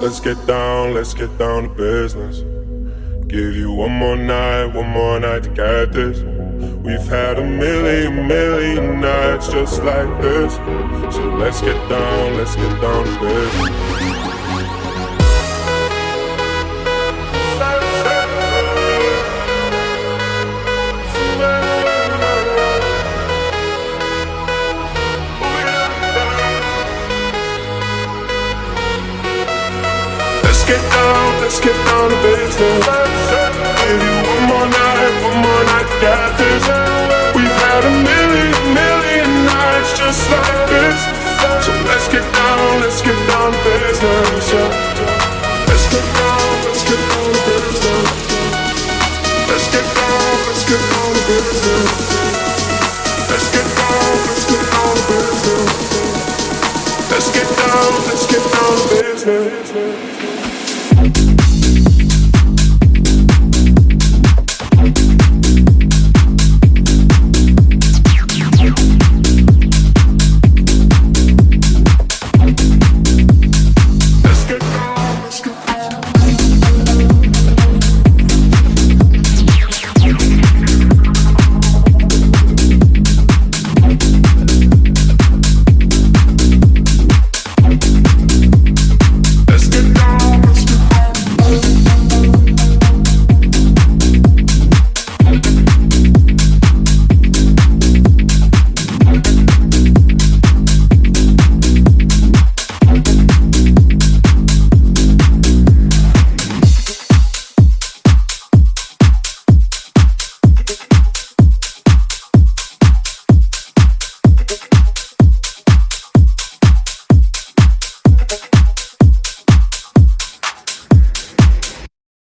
let's get down to business. Give you one more night to get this. We've had a million nights just like this. So let's get down to business. Let's get down to business. Give you one more night to get this. We've had a million nights just like this. So let's get down to business. Let's get down to business. Let's get down to business. Let's get down to business. Let's get down to business.